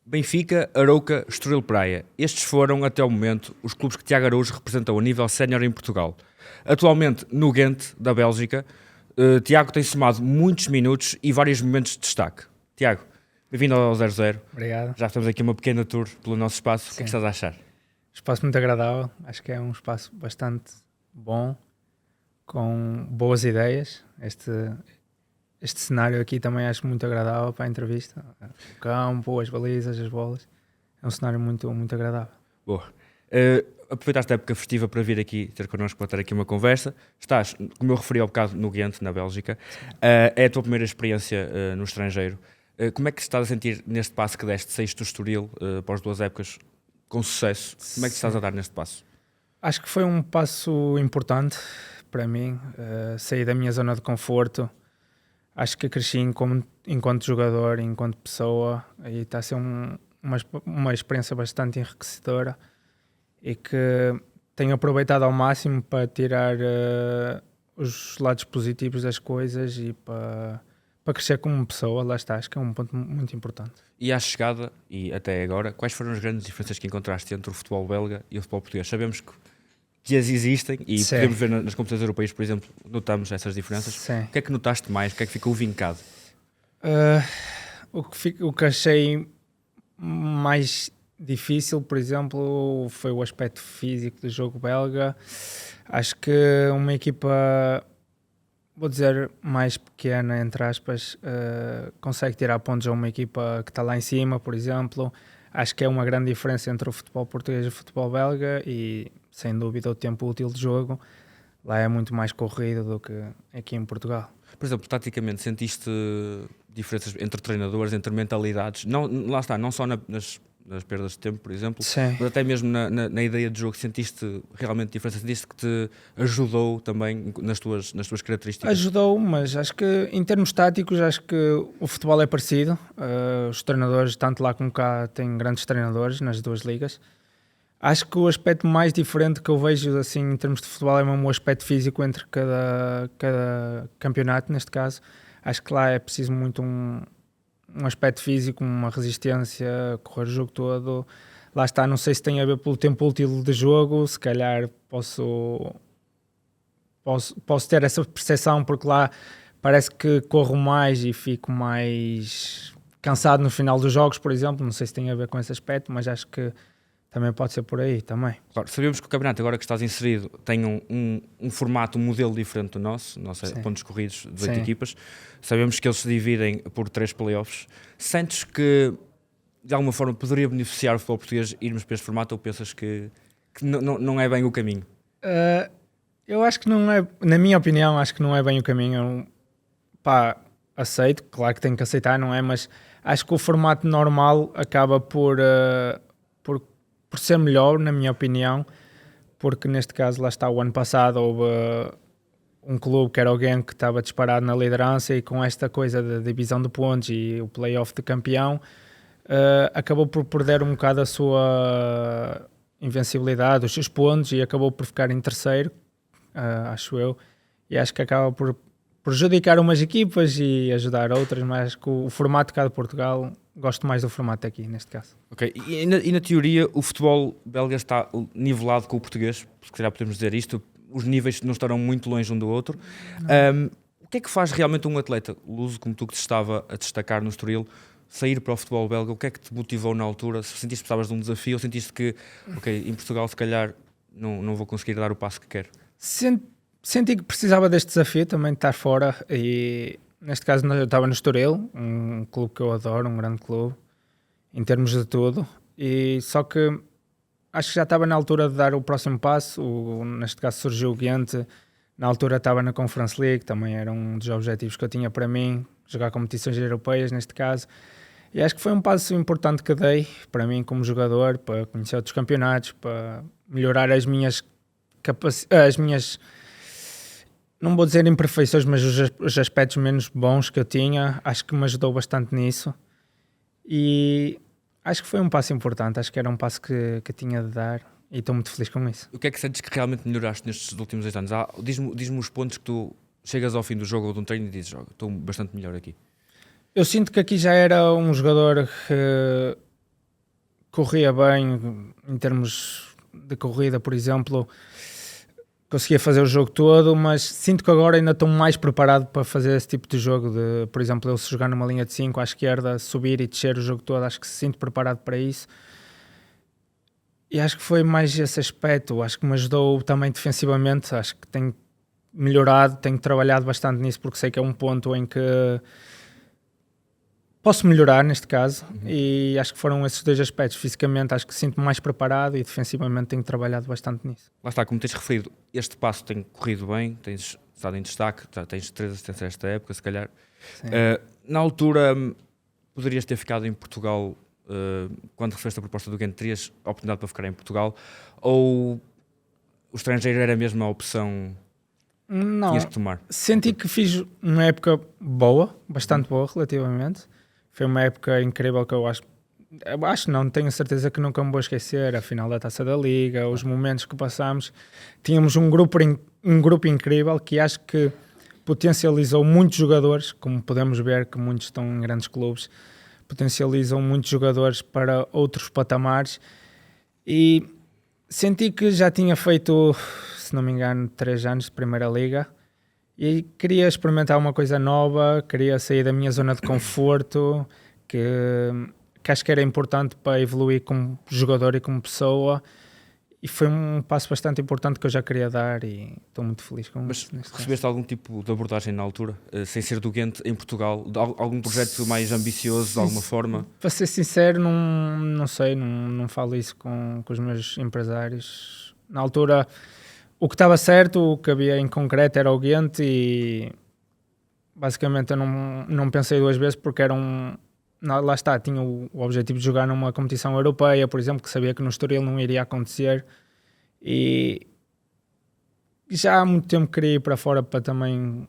Benfica, Arouca, Estoril Praia. Estes foram, até o momento, os clubes que Tiago Araújo representou a nível sénior em Portugal. Atualmente, no Ghent, da Bélgica, Tiago tem somado muitos minutos e vários momentos de destaque. Tiago, bem-vindo ao 00. Obrigado. Já estamos aqui uma pequena tour pelo nosso espaço. Sim. O que é que estás a achar? Espaço muito agradável. Acho que é um espaço bastante bom, com boas ideias. Este cenário aqui também acho muito agradável para a entrevista. O campo, as balizas, as bolas. É um cenário muito, muito agradável. Boa. Aproveitaste a época festiva para vir aqui ter connosco, para ter aqui uma conversa. Estás, como eu referi ao bocado, no Ghent, na Bélgica. É a tua primeira experiência no estrangeiro. Como é que te estás a sentir neste passo que deste, saíste do Estoril após 2 épocas com sucesso? Como é que te estás a dar neste passo? Acho que foi um passo importante para mim. Sair da minha zona de conforto. Acho que cresci enquanto jogador, enquanto pessoa, e está a ser uma experiência bastante enriquecedora e que tenho aproveitado ao máximo para tirar os lados positivos das coisas e para crescer como pessoa. Lá está, acho que é um ponto muito importante. E à chegada, e até agora, quais foram as grandes diferenças que encontraste entre o futebol belga e o futebol português? Sabemos que as existem e Sim. podemos ver nas competições europeias, por exemplo, notamos essas diferenças. Sim. O que é que notaste mais? O que é que ficou vincado? O que achei mais difícil, por exemplo, foi o aspecto físico do jogo belga. Acho que uma equipa, vou dizer, mais pequena, entre aspas, consegue tirar pontos a uma equipa que está lá em cima, por exemplo. Acho que é uma grande diferença entre o futebol português e o futebol belga e, sem dúvida, o tempo útil de jogo lá é muito mais corrido do que aqui em Portugal. Por exemplo, taticamente, sentiste diferenças entre treinadores, entre mentalidades? Não, lá está, não só nas perdas de tempo, por exemplo, Sim. mas até mesmo na ideia de jogo. Sentiste realmente diferença? Sentiste que te ajudou também nas tuas características? Ajudou, mas acho que em termos táticos, acho que o futebol é parecido. Os treinadores, tanto lá como cá, têm grandes treinadores nas duas ligas. Acho que o aspecto mais diferente que eu vejo assim, em termos de futebol é mesmo o aspecto físico entre cada campeonato, neste caso. Acho que lá é preciso muito um aspecto físico, uma resistência, correr o jogo todo. Lá está, não sei se tem a ver pelo tempo útil de jogo, se calhar posso ter essa percepção, porque lá parece que corro mais e fico mais cansado no final dos jogos, por exemplo. Não sei se tem a ver com esse aspecto, mas acho que também pode ser por aí também. Claro, sabemos que o campeonato, agora que estás inserido, tem um formato, um modelo diferente do nosso é pontos corridos de 8 equipas. Sabemos que eles se dividem por 3 playoffs. Sentes que, de alguma forma, poderia beneficiar o futebol português irmos para este formato, ou pensas que não é bem o caminho? Eu acho que não é, na minha opinião, acho que não é bem o caminho. Aceito, claro que tenho que aceitar, não é? Mas acho que o formato normal acaba por ser melhor, na minha opinião, porque neste caso, lá está, o ano passado houve um clube que era o Genk que estava disparado na liderança e com esta coisa da divisão de pontos e o play-off de campeão, acabou por perder um bocado a sua invencibilidade, os seus pontos, e acabou por ficar em terceiro, acho eu, e acho que acaba por prejudicar umas equipas e ajudar outras, mas acho que o formato cá de Portugal, gosto mais do formato aqui, neste caso. Ok, e na teoria o futebol belga está nivelado com o português, se calhar podemos dizer isto, os níveis não estarão muito longe um do outro. O que é que faz realmente um atleta, luso como tu que te estava a destacar no Estoril, sair para o futebol belga? O que é que te motivou na altura? Se sentiste que precisavas de um desafio ou sentiste que, em Portugal se calhar não vou conseguir dar o passo que quero? Senti que precisava deste desafio também de estar fora, e neste caso eu estava no Estoril, um clube que eu adoro, um grande clube em termos de tudo, e só que acho que já estava na altura de dar o próximo passo. Neste caso surgiu o Ghent, na altura estava na Conference League, também era um dos objetivos que eu tinha para mim, jogar competições europeias neste caso, e acho que foi um passo importante que dei para mim como jogador, para conhecer outros campeonatos, para melhorar as minhas não vou dizer imperfeições, mas os aspectos menos bons que eu tinha. Acho que me ajudou bastante nisso e acho que foi um passo importante, acho que era um passo que tinha de dar e estou muito feliz com isso. O que é que sentes que realmente melhoraste nestes últimos 2 anos? Diz-me os pontos que tu chegas ao fim do jogo ou de um treino e dizes, estou bastante melhor aqui. Eu sinto que aqui já era um jogador corria bem em termos de corrida, por exemplo, conseguia fazer o jogo todo, mas sinto que agora ainda estou mais preparado para fazer esse tipo de jogo, de, por exemplo, eu se jogar numa linha de 5 à esquerda, subir e descer o jogo todo, acho que se sinto preparado para isso. E acho que foi mais esse aspecto, acho que me ajudou também defensivamente, acho que tenho melhorado, tenho trabalhado bastante nisso, porque sei que é um ponto em que posso melhorar neste caso, e acho que foram esses dois aspectos. Fisicamente acho que sinto-me mais preparado e defensivamente tenho trabalhado bastante nisso. Lá está, como tens referido, este passo tem corrido bem, tens estado em destaque, tens 3 assistências esta época, se calhar. Na altura, poderias ter ficado em Portugal, quando recebeste a proposta do Ghent, terias a oportunidade para ficar em Portugal, ou o estrangeiro era mesmo a opção que tinhas que tomar? Senti que fiz uma época boa, bastante boa relativamente. Foi uma época incrível que eu acho não, tenho a certeza que nunca me vou esquecer. A final da Taça da Liga, os momentos que passámos. Tínhamos um grupo incrível que acho que potencializou muitos jogadores, como podemos ver que muitos estão em grandes clubes, potencializam muitos jogadores para outros patamares, e senti que já tinha feito, se não me engano, 3 anos de Primeira Liga e queria experimentar uma coisa nova, queria sair da minha zona de conforto, que acho que era importante para evoluir como jogador e como pessoa, e foi um passo bastante importante que eu já queria dar e estou muito feliz com isso. Mas recebeste algum tipo de abordagem na altura, sem ser do Ghent, em Portugal? Algum projeto mais ambicioso, de alguma forma? Para ser sincero, não sei, não falo isso com os meus empresários. Na altura, o que estava certo, o que havia em concreto era o Ghent, e basicamente eu não pensei 2 vezes, porque era lá está, tinha o objetivo de jogar numa competição europeia, por exemplo, que sabia que no Estoril não iria acontecer, e já há muito tempo queria ir para fora para também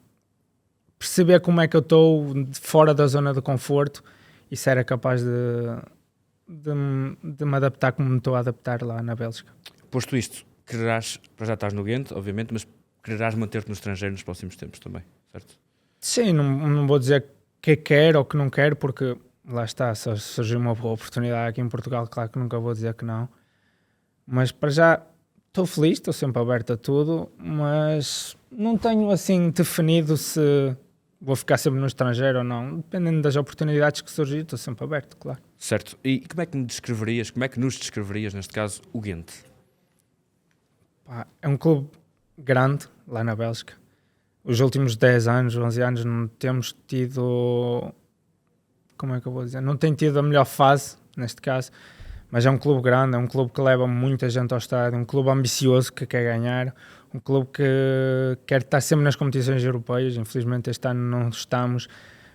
perceber como é que eu estou fora da zona de conforto, e se era capaz de me adaptar como me estou a adaptar lá na Bélgica. Posto isto, quererás, para já estás no Ghent, obviamente, mas quererás manter-te no estrangeiro nos próximos tempos também, certo? Sim, não vou dizer que quero ou que não quero, porque lá está, se surgir uma boa oportunidade aqui em Portugal, claro que nunca vou dizer que não. Mas para já estou feliz, estou sempre aberto a tudo, mas não tenho assim definido se vou ficar sempre no estrangeiro ou não. Dependendo das oportunidades que surgir, estou sempre aberto, claro. Certo. E como é que nos descreverias, neste caso, o Ghent? É um clube grande lá na Bélgica. Os últimos 10 anos, 11 anos, não temos tido... Como é que eu vou dizer? Não tem tido a melhor fase, neste caso, mas é um clube grande, é um clube que leva muita gente ao estádio, um clube ambicioso que quer ganhar, um clube que quer estar sempre nas competições europeias. Infelizmente este ano não estamos,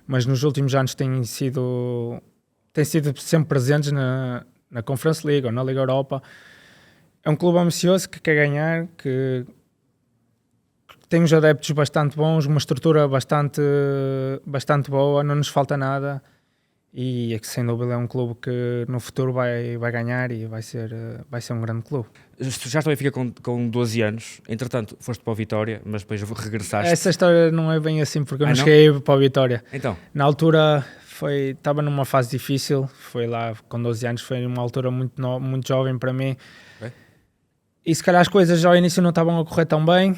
mas nos últimos anos têm sido sempre presentes na Conference League ou na Liga Europa. É um clube ambicioso que quer ganhar, que tem uns adeptos bastante bons, uma estrutura bastante boa, não nos falta nada, e é que sem dúvida é um clube que no futuro vai ganhar e vai ser um grande clube. Já também fica com 12 anos, entretanto foste para o Vitória, mas depois regressaste. Essa história não é bem assim, porque eu não cheguei para o Vitória. Então? Na altura estava numa fase difícil, foi lá com 12 anos, foi uma altura muito jovem para mim. Okay. E se calhar as coisas ao início não estavam a correr tão bem,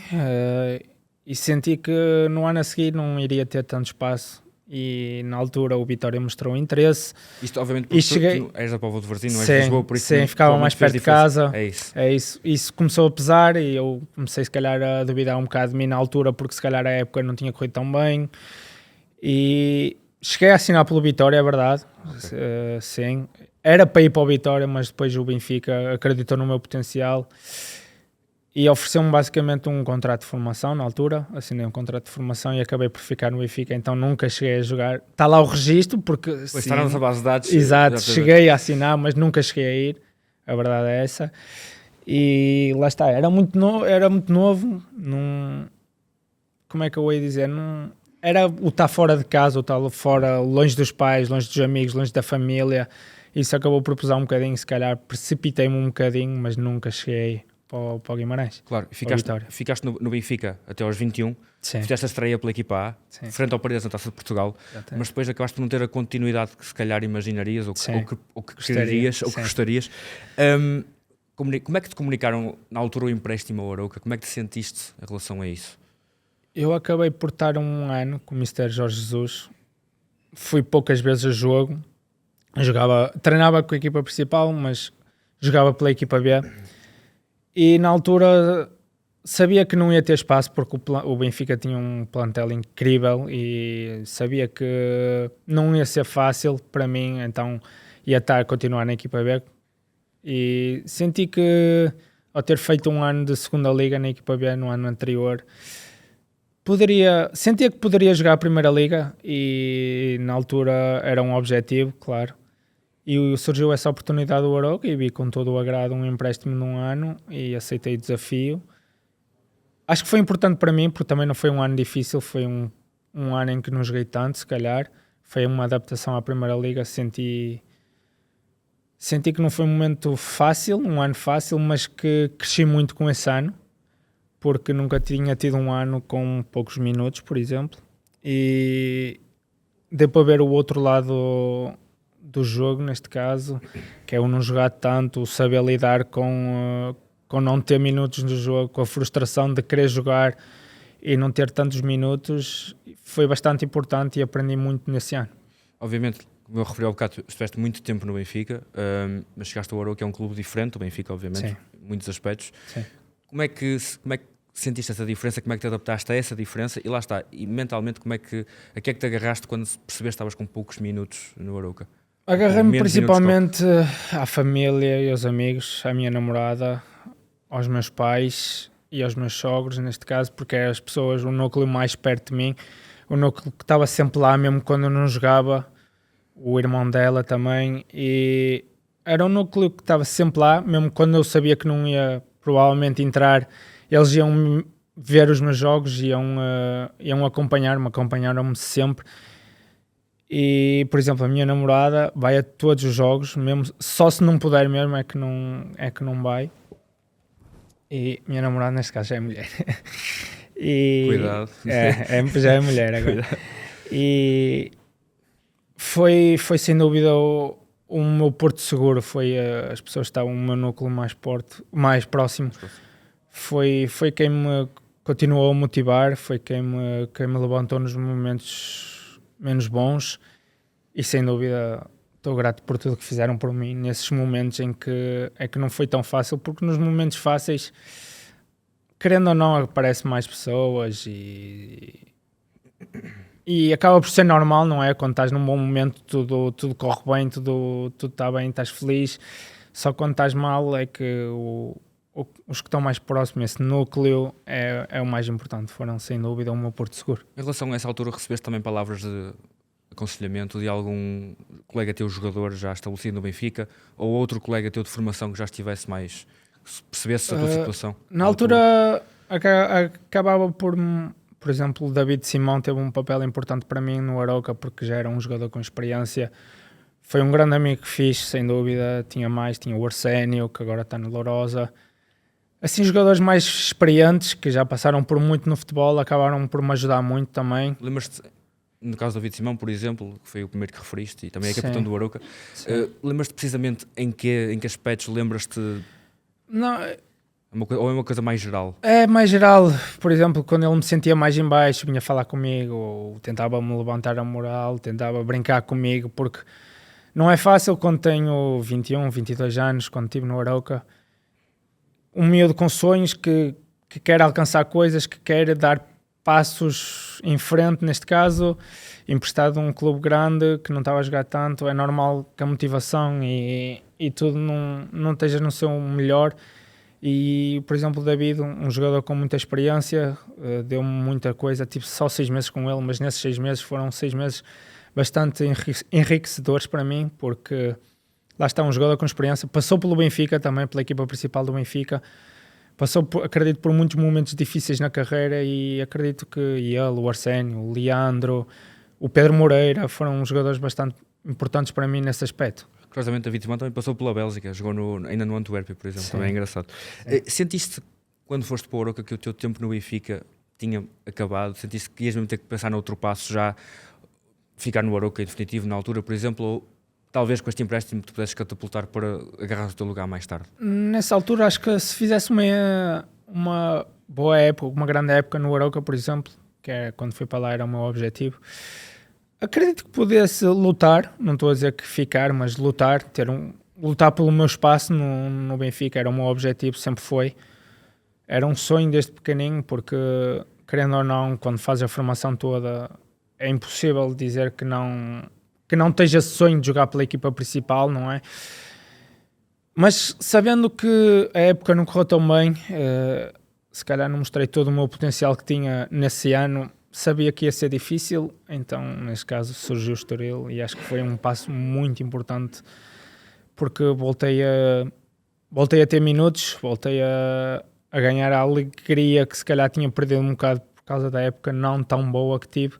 e senti que no ano a seguir não iria ter tanto espaço, e na altura o Vitória mostrou interesse. Isto obviamente porque tu és da Póvoa de Varzim, não és de Lisboa, por isso... Sim, ficava mais perto de casa. É isso. Isso começou a pesar, e eu comecei se calhar a duvidar um bocado de mim na altura, porque se calhar a época não tinha corrido tão bem, e cheguei a assinar pelo Vitória, é verdade. Okay. Sim, era para ir para o Vitória, mas depois o Benfica acreditou no meu potencial e ofereceu-me basicamente um contrato de formação. Na altura assinei um contrato de formação e acabei por ficar no Benfica, então nunca cheguei a jogar. Está lá o registro, porque pois está na nossa base de dados. Exato, cheguei a assinar, mas nunca cheguei a ir, a verdade é essa. E lá está, era muito novo, como é que eu ia dizer, era o estar fora de casa, o estar fora, longe dos pais, longe dos amigos, longe da família. Isso acabou por pesar um bocadinho, se calhar precipitei-me um bocadinho, mas nunca cheguei para o Guimarães. Claro, ficaste no Benfica até aos 21, Sim. fizeste a estreia pela equipa A, Sim. frente ao Paredes na Taça de Portugal, Exatamente. mas depois acabaste por não ter a continuidade que se calhar imaginarias ou que Gostaria, querias ou que sim. gostarias. Como é que te comunicaram na altura o empréstimo ao Arouca? Como é que te sentiste em relação a isso? Eu acabei por estar um ano com o Mr. Jorge Jesus. Fui poucas vezes a jogo. Treinava com a equipa principal, mas jogava pela equipa B. E na altura sabia que não ia ter espaço porque o Benfica tinha um plantel incrível e sabia que não ia ser fácil para mim, então ia continuar na equipa B. E senti que, ao ter feito um ano de segunda liga na equipa B no ano anterior, sentia que poderia jogar a primeira liga e na altura era um objetivo, claro. E surgiu essa oportunidade do Arouca e vi com todo o agrado um empréstimo num ano e aceitei o desafio. Acho que foi importante para mim porque também não foi um ano difícil, foi um ano em que não joguei tanto, se calhar. Foi uma adaptação à primeira liga, senti que não foi um momento fácil, um ano fácil, mas que cresci muito com esse ano, porque nunca tinha tido um ano com poucos minutos, por exemplo, e deu para ver o outro lado do jogo, neste caso, que é o não jogar tanto, o saber lidar com não ter minutos no jogo, com a frustração de querer jogar e não ter tantos minutos, foi bastante importante e aprendi muito nesse ano. Obviamente, como eu referi ao bocado, estiveste muito tempo no Benfica, mas chegaste ao Arouca, que é um clube diferente do Benfica, obviamente, Sim. em muitos aspectos. Sim. Como é que sentiste essa diferença? Como é que te adaptaste a essa diferença? E lá está, e mentalmente, a que é que te agarraste quando percebeste que estavas com poucos minutos no Arouca? Agarrei-me principalmente à família e aos amigos, à minha namorada, aos meus pais e aos meus sogros, neste caso, porque é as pessoas, o núcleo mais perto de mim, o núcleo que estava sempre lá, mesmo quando eu não jogava, o irmão dela também, e era um núcleo que estava sempre lá, mesmo quando eu sabia que não ia provavelmente entrar, eles iam ver os meus jogos, iam acompanharam-me sempre. E, por exemplo, a minha namorada vai a todos os jogos, mesmo, só se não puder mesmo é que não vai. E minha namorada, neste caso, já é mulher. Cuidado. Já é mulher agora. E foi sem dúvida o meu porto seguro, foi as pessoas que estavam no meu núcleo mais próximo. Foi quem me continuou a motivar, foi quem me levantou nos momentos menos bons e sem dúvida estou grato por tudo que fizeram por mim nesses momentos em que é que não foi tão fácil, porque nos momentos fáceis, querendo ou não, aparecem mais pessoas e acaba por ser normal, não é? Quando estás num bom momento tudo corre bem, tudo está bem, estás feliz, só quando estás mal é que os que estão mais próximos, esse núcleo é o mais importante, foram sem dúvida o meu porto seguro. Em relação a essa altura, recebeste também palavras de aconselhamento de algum colega teu jogador já estabelecido no Benfica ou outro colega teu de formação que já estivesse mais, que percebesse a tua situação? Na altura acabava por exemplo, o David Simão teve um papel importante para mim no Arouca porque já era um jogador com experiência. Foi um grande amigo que fiz, sem dúvida. Tinha o Arsénio, que agora está no Lourosa. Assim, jogadores mais experientes, que já passaram por muito no futebol, acabaram por me ajudar muito também. Lembras-te, no caso do David Simão, por exemplo, que foi o primeiro que referiste, e também é capitão do Arouca, lembras-te precisamente em que aspectos lembras-te? Não, ou é uma coisa mais geral? É mais geral, por exemplo, quando ele me sentia mais em baixo, vinha falar comigo, ou tentava-me levantar a moral, tentava brincar comigo, porque não é fácil quando tenho 21, 22 anos, quando estive no Arouca, um miúdo com sonhos que quer alcançar coisas, que quer dar passos em frente, neste caso, emprestado a um clube grande que não estava a jogar tanto, é normal que a motivação e tudo não esteja no seu melhor. E, por exemplo, o David, um jogador com muita experiência, deu-me muita coisa, tive só 6 meses com ele, mas nesses 6 meses foram 6 meses bastante enriquecedores para mim, porque lá está um jogador com experiência, passou pelo Benfica também, pela equipa principal do Benfica, acredito, por muitos momentos difíceis na carreira e acredito que ele, o Arsénio, o Leandro, o Pedro Moreira foram jogadores bastante importantes para mim nesse aspecto. Curiosamente, David Simão também passou pela Bélgica, jogou ainda no Antuérpia, por exemplo, também é engraçado. Sentiste, quando foste para o Arouca, que o teu tempo no Benfica tinha acabado? Sentiste que ias mesmo ter que pensar noutro passo já, ficar no Arouca em definitivo na altura, por exemplo, ou talvez com este empréstimo te pudesses catapultar para agarrar o teu lugar mais tarde? Nessa altura, acho que se fizesse uma boa época, uma grande época no Arouca, por exemplo, que é quando fui para lá era o meu objetivo, acredito que pudesse lutar, não estou a dizer que ficar, mas lutar, lutar pelo meu espaço no Benfica, era o meu objetivo, sempre foi. Era um sonho desde pequenino, porque, querendo ou não, quando fazes a formação toda, é impossível dizer que não esteja sonho de jogar pela equipa principal, não é? Mas sabendo que a época não correu tão bem, se calhar não mostrei todo o meu potencial que tinha nesse ano, sabia que ia ser difícil, então neste caso surgiu o Estoril e acho que foi um passo muito importante, porque voltei a ter minutos, voltei a ganhar a alegria que se calhar tinha perdido um bocado por causa da época não tão boa que tive,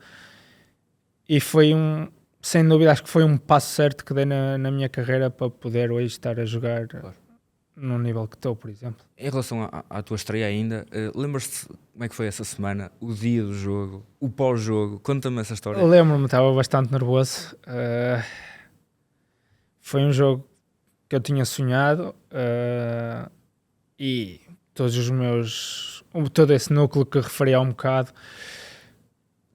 e foi sem dúvida, acho que foi um passo certo que dei na minha carreira para poder hoje estar a jogar no nível que estou, por exemplo. Em relação à tua estreia ainda, lembras-te como é que foi essa semana, o dia do jogo, o pós-jogo? Conta-me essa história. Lembro-me, estava bastante nervoso. Foi um jogo que eu tinha sonhado, e todo esse núcleo que referi há um bocado,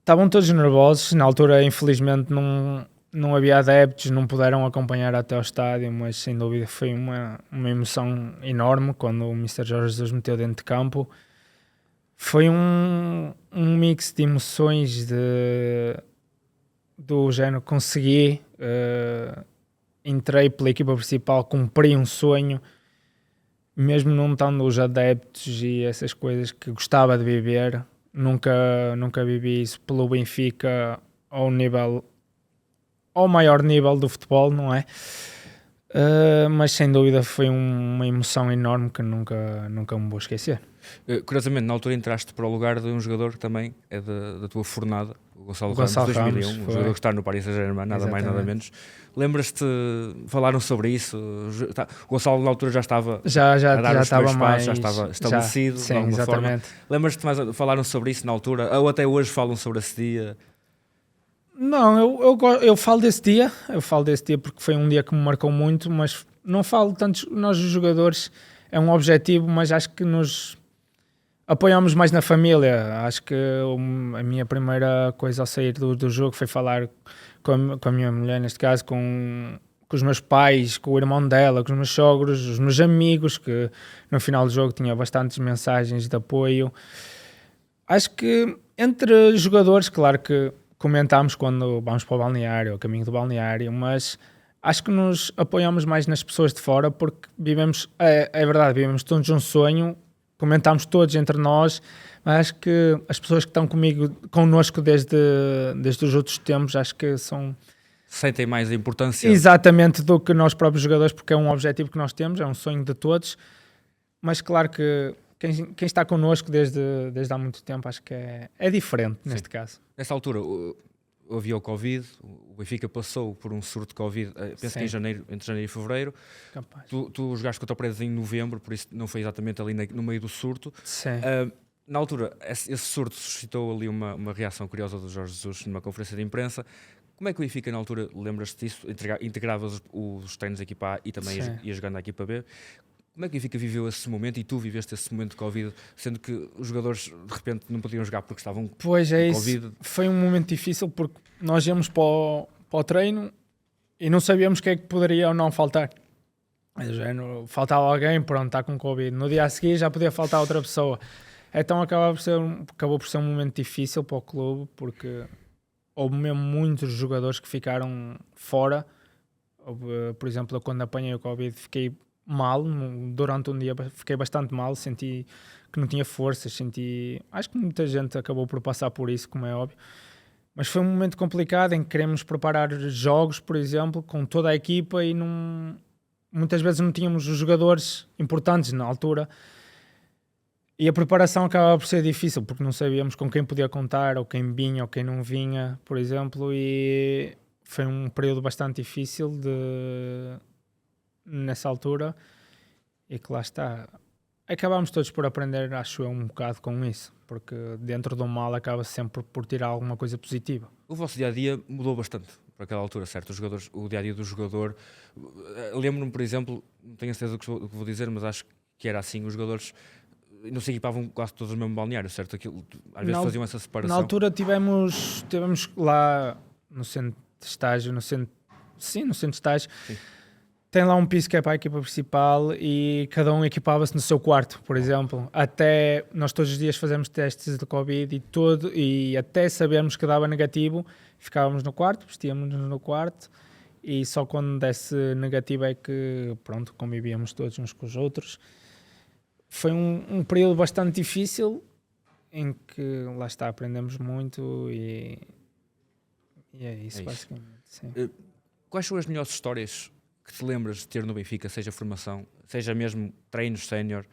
estavam todos nervosos. Na altura, infelizmente, não havia adeptos, não puderam acompanhar até ao estádio, mas sem dúvida foi uma emoção enorme quando o Mr. Jorge Jesus meteu dentro de campo. Foi um mix de emoções do género, consegui, entrei pela equipa principal, cumpri um sonho, mesmo não estando os adeptos e essas coisas que gostava de viver. Nunca vivi isso pelo Benfica ao maior nível do futebol, não é? Mas sem dúvida foi uma emoção enorme que nunca me vou esquecer. Curiosamente, na altura entraste para o lugar de um jogador que também é da tua fornada, o Gonçalo Ramos, 2001, um jogador que está no Paris Saint-Germain, nada mais nada menos. Lembras-te, falaram sobre isso? O Gonçalo na altura já estava a dar os primeiros passos, já estava estabelecido de alguma forma. Lembras-te mais, falaram sobre isso na altura? Ou até hoje falam sobre esse dia? Não, eu falo desse dia, porque foi um dia que me marcou muito, mas não falo tanto, nós os jogadores, é um objetivo, mas acho que nos apoiamos mais na família. Acho que a minha primeira coisa ao sair do jogo foi falar com a minha mulher, neste caso, com os meus pais, com o irmão dela, com os meus sogros, os meus amigos, que no final do jogo tinha bastantes mensagens de apoio. Acho que entre jogadores, claro que comentámos quando vamos para o balneário, ao caminho do balneário, mas acho que nos apoiamos mais nas pessoas de fora, porque vivemos, é verdade, vivemos todos um sonho, comentámos todos entre nós, mas acho que as pessoas que estão connosco desde os outros tempos, acho que sentem mais a importância. Exatamente, do que nós próprios jogadores, porque é um objetivo que nós temos, é um sonho de todos, mas claro que quem está connosco desde há muito tempo, acho que é diferente neste caso. Nessa altura havia o Covid, o Benfica passou por um surto de Covid, penso que entre janeiro e fevereiro. Tu jogaste contra o Paredes em novembro, por isso não foi exatamente ali no meio do surto. Na altura, esse surto suscitou ali uma reação curiosa do Jorge Jesus numa conferência de imprensa. Como é que o Benfica na altura, lembras-te disso, integravas os treinos da equipa A e também ia jogando à equipa B? Como é que o Benfica viveu esse momento e tu viveste esse momento de Covid, sendo que os jogadores de repente não podiam jogar porque estavam com Covid? Foi um momento difícil, porque nós íamos para o treino e não sabíamos o que é que poderia ou não faltar. Faltava alguém, pronto, está com Covid. No dia a seguir já podia faltar outra pessoa. Então acabou por ser um momento difícil para o clube, porque houve mesmo muitos jogadores que ficaram fora. Por exemplo, quando apanhei o Covid fiquei mal, durante um dia fiquei bastante mal, senti que não tinha forças, acho que muita gente acabou por passar por isso, como é óbvio, mas foi um momento complicado em que queremos preparar jogos, por exemplo, com toda a equipa e muitas vezes não tínhamos os jogadores importantes na altura e a preparação acabava por ser difícil, porque não sabíamos com quem podia contar, ou quem vinha ou quem não vinha, por exemplo, e foi um período bastante difícil nessa altura e que lá está. Acabámos todos por aprender, acho eu, um bocado com isso, porque dentro do mal acaba sempre por tirar alguma coisa positiva. O vosso dia-a-dia mudou bastante para aquela altura, certo? Os jogadores, o dia-a-dia do jogador... Lembro-me, por exemplo, não tenho a certeza do que vou dizer, mas acho que era assim, os jogadores não se equipavam quase todos no mesmo balneário, certo? Aquilo, às vezes faziam essa separação. Na altura tivemos lá no centro de estágio, no centro de estágio, sim. Tem lá um piso que é para a equipa principal e cada um equipava-se no seu quarto, por exemplo. Até nós todos os dias fazemos testes de Covid e até sabermos que dava negativo, ficávamos no quarto, vestíamos-nos no quarto e só quando desse negativo é que, pronto, convivíamos todos uns com os outros. Foi um período bastante difícil em que, lá está, aprendemos muito e é isso, basicamente. Sim. Quais são as melhores histórias que te lembras de ter no Benfica, seja formação, seja mesmo treinos sénior?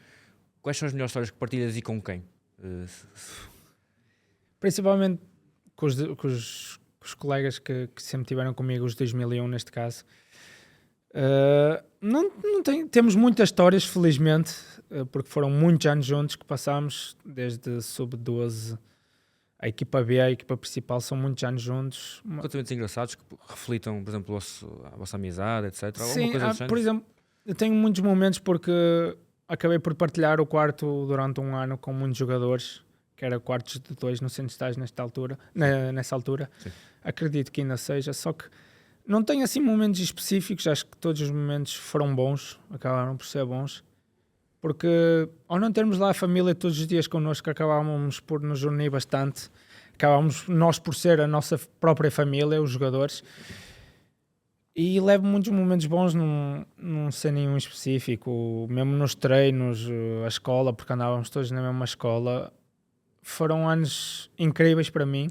Quais são as melhores histórias que partilhas e com quem? Principalmente com os colegas que sempre tiveram comigo, os 2001 neste caso. Temos muitas histórias, felizmente, porque foram muitos anos juntos que passámos, desde sub-12, a equipa B, a equipa principal, são muitos anos juntos. Acontecimentos engraçados que reflitam, por exemplo, a vossa amizade, etc. Sim, por exemplo, eu tenho muitos momentos porque acabei por partilhar o quarto durante um ano com muitos jogadores, que era quartos de 2 no centro de estágio nessa altura. Sim. Acredito que ainda seja, só que não tenho assim momentos específicos, acho que todos os momentos foram bons, acabaram por ser bons, porque ao não termos lá a família todos os dias connosco, acabávamos por nos unir bastante, acabávamos nós por ser a nossa própria família, os jogadores, e levo muitos momentos bons, não sei nenhum específico, mesmo nos treinos, a escola, porque andávamos todos na mesma escola, foram anos incríveis para mim,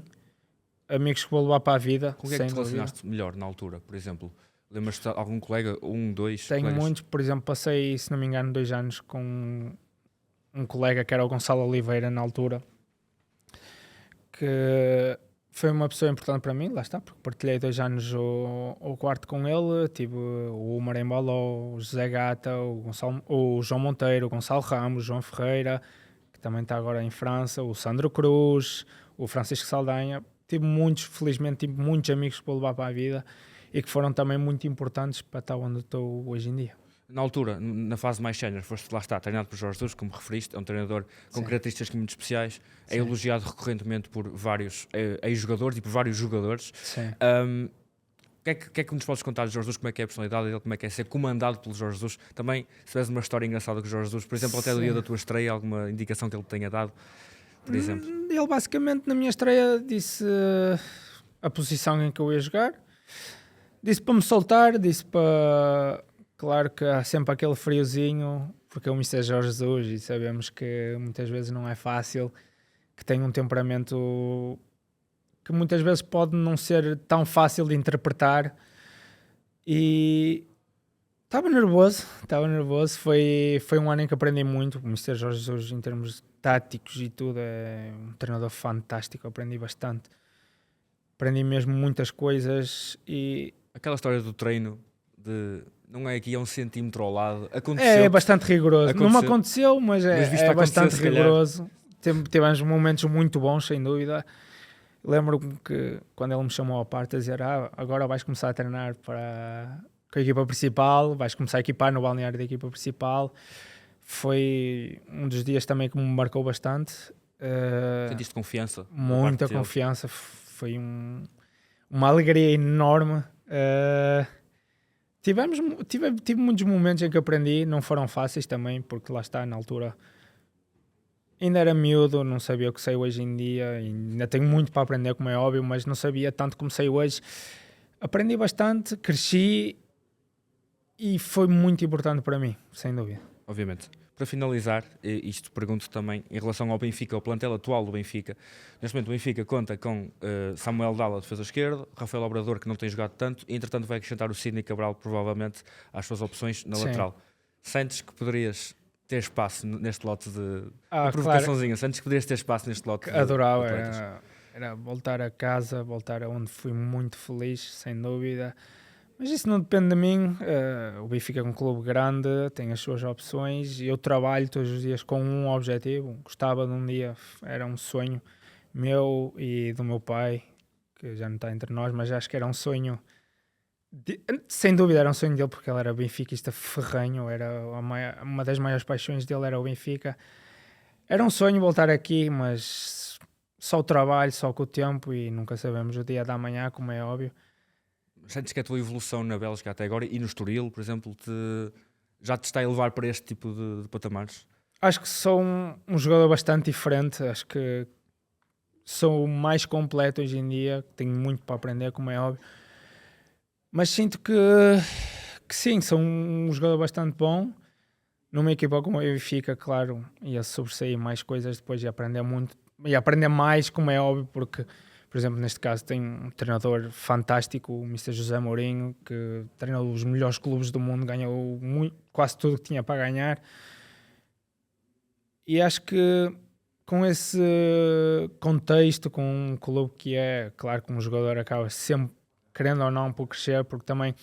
amigos que vou levar para a vida. Com quem é que te relacionaste melhor na altura, por exemplo? Lembras-te de algum colega? Dois Tenho colegas? muitos, por exemplo, passei, se não me engano, 2 anos com um colega que era o Gonçalo Oliveira na altura, que foi uma pessoa importante para mim, lá está, porque partilhei 2 anos o quarto com ele, tive o Maremboló, o José Gata, o João Monteiro, o Gonçalo Ramos, o João Ferreira, que também está agora em França, o Sandro Cruz, o Francisco Saldanha. Felizmente tive muitos amigos que vou levar para a vida e que foram também muito importantes para estar onde estou hoje em dia. Na altura, na fase mais sénior, foste lá está, treinado por Jorge Jesus, como referiste, é um treinador com Sim. características muito especiais, Sim. é elogiado recorrentemente por vários ex-jogadores e por vários jogadores. Sim. O que é que nos podes contar de Jorge Jesus, como é que é a personalidade dele, como é que é ser comandado pelo Jorge Jesus? Também, se tivesse uma história engraçada com o Jorge Jesus, por exemplo, até do dia da tua estreia, alguma indicação que ele tenha dado, por exemplo? Ele basicamente na minha estreia disse a posição em que eu ia jogar, disse para me soltar, disse para... Claro que há sempre aquele friozinho, porque o Mr. Jorge Jesus e sabemos que muitas vezes não é fácil, que tem um temperamento que muitas vezes pode não ser tão fácil de interpretar e estava nervoso, foi um ano em que aprendi muito. O Mr. Jorge Jesus, em termos táticos e tudo, é um treinador fantástico, aprendi bastante, aprendi mesmo muitas coisas. E aquela história do treino de não é aqui a 1 centímetro ao lado, aconteceu. É bastante rigoroso, não me aconteceu, mas é bastante rigoroso. Tivemos momentos muito bons, sem dúvida. Lembro-me que quando ele me chamou à parte a dizer agora vais começar a treinar com a equipa principal, vais começar a equipar no balneário da equipa principal, foi um dos dias também que me marcou bastante. Sentiste confiança? Muita confiança, foi uma alegria enorme. Tive muitos momentos em que aprendi, não foram fáceis também, porque lá está, na altura ainda era miúdo, não sabia o que sei hoje em dia, ainda tenho muito para aprender, como é óbvio, mas não sabia tanto como sei hoje. Aprendi bastante, cresci e foi muito importante para mim, sem dúvida. Obviamente. Para finalizar, isto pergunto também em relação ao Benfica, ao plantel atual do Benfica. Neste momento o Benfica conta com Samuel Dalla, defesa esquerda, Rafael Obrador, que não tem jogado tanto, e entretanto vai acrescentar o Sidney Cabral, provavelmente, às suas opções na lateral. Sentes que poderias ter espaço neste lote de provocaçãozinha? Claro. Sentes que poderias ter espaço neste lote? Adorava, era voltar a casa, voltar aonde fui muito feliz, sem dúvida. Mas isso não depende de mim. O Benfica é um clube grande, tem as suas opções e eu trabalho todos os dias com um objetivo. Gostava de um dia, era um sonho meu e do meu pai, que já não está entre nós, mas acho que era um sonho, sem dúvida era um sonho dele, porque ele era benfiquista ferrenho, era uma das maiores paixões dele era o Benfica. Era um sonho voltar aqui, mas só o trabalho, só com o tempo e nunca sabemos o dia da manhã, como é óbvio. Sentes que a tua evolução na Bélgica até agora e no Estoril, por exemplo, já te está a elevar para este tipo de patamares? Acho que sou um jogador bastante diferente, acho que sou mais completo hoje em dia, tenho muito para aprender, como é óbvio, mas sinto que sim, sou um jogador bastante bom. Numa equipa como a Benfica, claro, ia sobressair mais coisas depois e aprender muito, e aprender mais, como é óbvio, porque, por exemplo, neste caso tem um treinador fantástico, o Mister José Mourinho, que treinou os melhores clubes do mundo, ganhou quase tudo que tinha para ganhar. E acho que com esse contexto, com um clube que é, claro que um jogador acaba sempre, querendo ou não, por crescer, porque também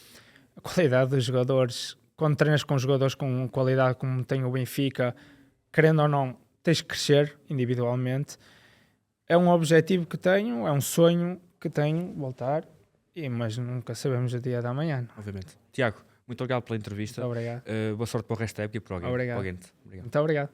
a qualidade dos jogadores, quando treinas com jogadores com qualidade como tem o Benfica, querendo ou não, tens que crescer individualmente. É um objetivo que tenho, é um sonho que tenho, voltar, mas nunca sabemos o dia da manhã. Obviamente. Tiago, muito obrigado pela entrevista. Muito obrigado. Boa sorte para o resto da época e para o Ghent. Obrigado. Obrigado. Muito obrigado.